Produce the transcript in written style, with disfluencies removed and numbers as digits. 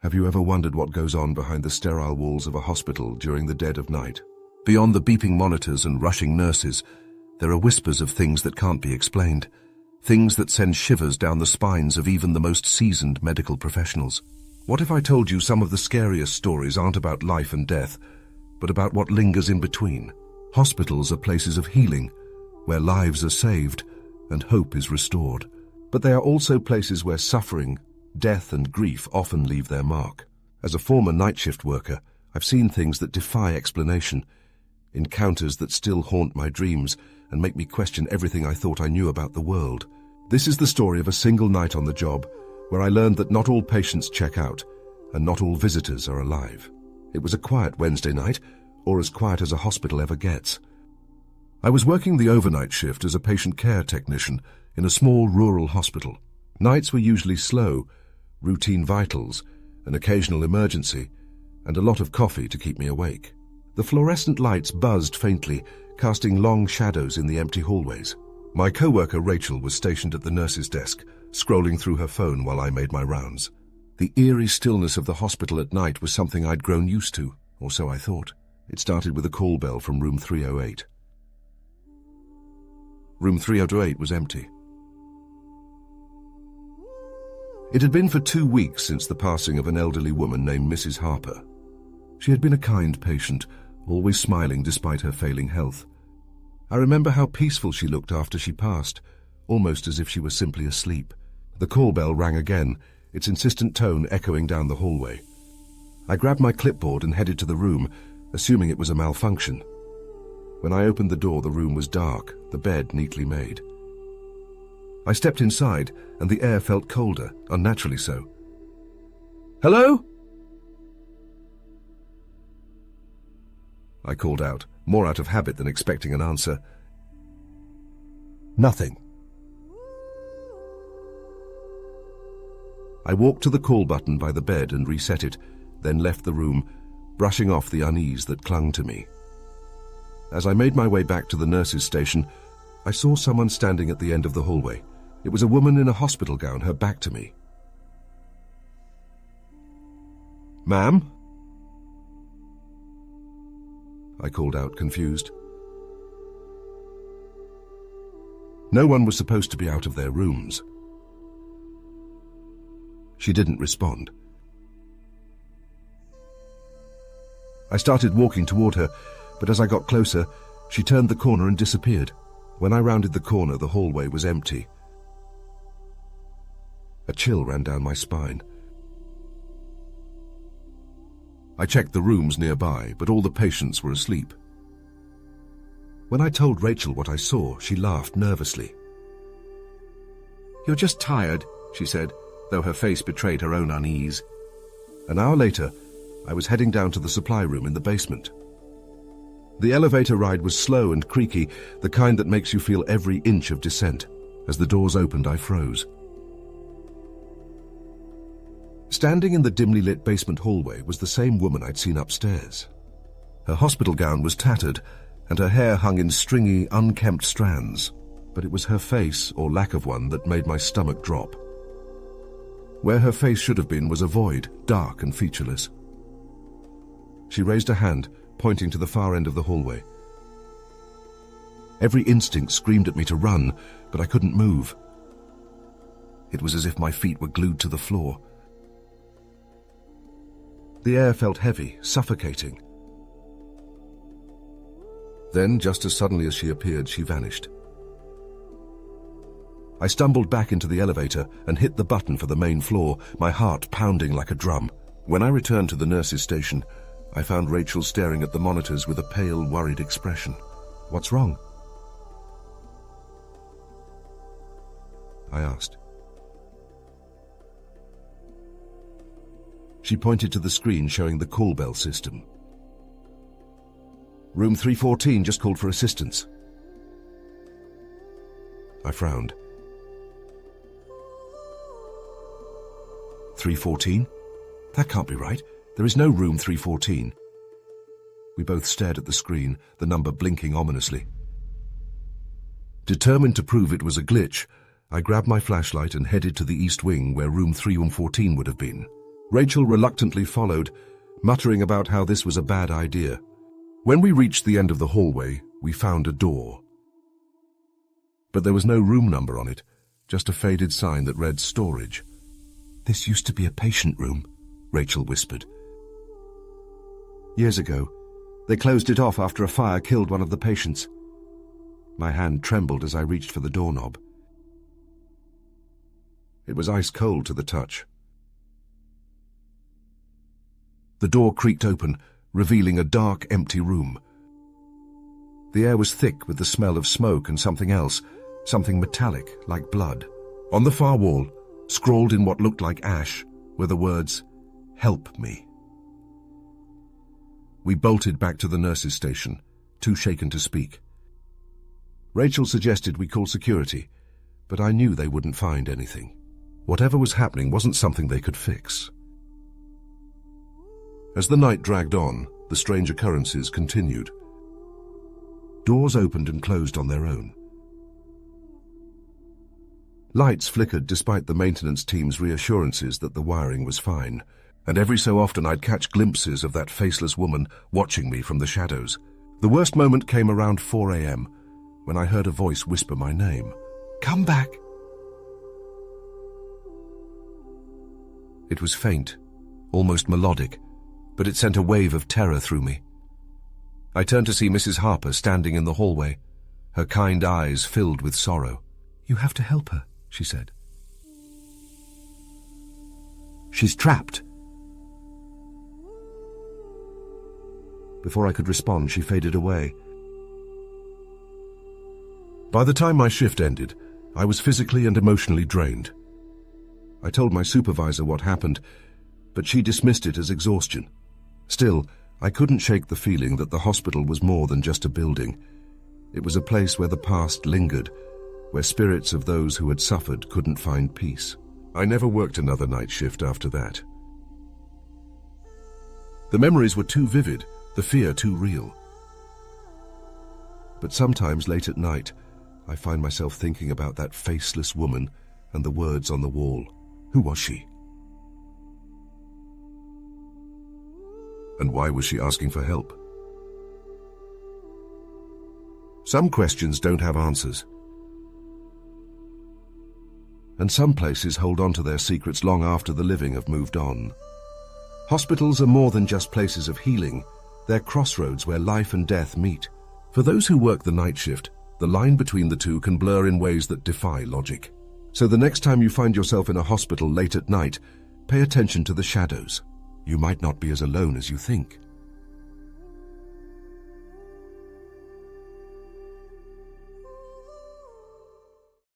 Have you ever wondered what goes on behind the sterile walls of a hospital during the dead of night? Beyond the beeping monitors and rushing nurses, there are whispers of things that can't be explained, things that send shivers down the spines of even the most seasoned medical professionals. What if I told you some of the scariest stories aren't about life and death, but about what lingers in between? Hospitals are places of healing, where lives are saved and hope is restored. But they are also places where suffering, death and grief often leave their mark. As a former night shift worker, I've seen things that defy explanation, encounters that still haunt my dreams and make me question everything I thought I knew about the world. This is the story of a single night on the job, where I learned that not all patients check out and not all visitors are alive. It was a quiet Wednesday night, or as quiet as a hospital ever gets. I was working the overnight shift as a patient care technician in a small rural hospital. Nights were usually slow, routine vitals, an occasional emergency, and a lot of coffee to keep me awake. The fluorescent lights buzzed faintly, casting long shadows in the empty hallways. My co-worker Rachel was stationed at the nurse's desk, scrolling through her phone while I made my rounds. The eerie stillness of the hospital at night was something I'd grown used to, or so I thought. It started with a call bell from room 308. Room 308 was empty. It had been for 2 weeks since the passing of an elderly woman named Mrs. Harper. She had been a kind patient, always smiling despite her failing health. I remember how peaceful she looked after she passed, almost as if she was simply asleep. The call bell rang again, its insistent tone echoing down the hallway. I grabbed my clipboard and headed to the room, assuming it was a malfunction. When I opened the door, the room was dark, the bed neatly made. I stepped inside, and the air felt colder, unnaturally so. "Hello?" I called out, more out of habit than expecting an answer. Nothing. I walked to the call button by the bed and reset it, then left the room, brushing off the unease that clung to me. As I made my way back to the nurse's station, I saw someone standing at the end of the hallway. It was a woman in a hospital gown, her back to me. "Ma'am?" I called out, confused. No one was supposed to be out of their rooms. She didn't respond. I started walking toward her, but as I got closer, she turned the corner and disappeared. When I rounded the corner, the hallway was empty. A chill ran down my spine. I checked the rooms nearby, but all the patients were asleep. When I told Rachel what I saw, she laughed nervously. "You're just tired," she said, though her face betrayed her own unease. An hour later, I was heading down to the supply room in the basement. The elevator ride was slow and creaky, the kind that makes you feel every inch of descent. As the doors opened, I froze. Standing in the dimly lit basement hallway was the same woman I'd seen upstairs. Her hospital gown was tattered, and her hair hung in stringy, unkempt strands, but it was her face, or lack of one, that made my stomach drop. Where her face should have been was a void, dark and featureless. She raised a hand, pointing to the far end of the hallway. Every instinct screamed at me to run, but I couldn't move. It was as if my feet were glued to the floor. The air felt heavy, suffocating. Then, just as suddenly as she appeared, she vanished. I stumbled back into the elevator and hit the button for the main floor, my heart pounding like a drum. When I returned to the nurse's station, I found Rachel staring at the monitors with a pale, worried expression. "What's wrong?" I asked. She pointed to the screen showing the call bell system. "Room 314 just called for assistance." I frowned. 314? That can't be right. There is no room 314. We both stared at the screen, the number blinking ominously. Determined to prove it was a glitch, I grabbed my flashlight and headed to the east wing where room 314 would have been. Rachel reluctantly followed, muttering about how this was a bad idea. When we reached the end of the hallway, we found a door. But there was no room number on it, just a faded sign that read storage. "This used to be a patient room," Rachel whispered. "Years ago, they closed it off after a fire killed one of the patients." My hand trembled as I reached for the doorknob. It was ice cold to the touch. The door creaked open, revealing a dark, empty room. The air was thick with the smell of smoke and something else, something metallic, like blood. On the far wall, scrawled in what looked like ash, were the words, "Help me." We bolted back to the nurse's station, too shaken to speak. Rachel suggested we call security, but I knew they wouldn't find anything. Whatever was happening wasn't something they could fix. As the night dragged on, the strange occurrences continued. Doors opened and closed on their own. Lights flickered despite the maintenance team's reassurances that the wiring was fine, and every so often I'd catch glimpses of that faceless woman watching me from the shadows. The worst moment came around 4 a.m., when I heard a voice whisper my name. "Come back!" It was faint, almost melodic, but it sent a wave of terror through me. I turned to see Mrs. Harper standing in the hallway, her kind eyes filled with sorrow. "You have to help her," she said. "She's trapped." Before I could respond, she faded away. By the time my shift ended, I was physically and emotionally drained. I told my supervisor what happened, but she dismissed it as exhaustion. Still, I couldn't shake the feeling that the hospital was more than just a building. It was a place where the past lingered, where spirits of those who had suffered couldn't find peace. I never worked another night shift after that. The memories were too vivid, the fear too real. But sometimes late at night, I find myself thinking about that faceless woman and the words on the wall. Who was she? And why was she asking for help? Some questions don't have answers. And some places hold on to their secrets long after the living have moved on. Hospitals are more than just places of healing. They're crossroads where life and death meet. For those who work the night shift, the line between the two can blur in ways that defy logic. So the next time you find yourself in a hospital late at night, pay attention to the shadows. You might not be as alone as you think.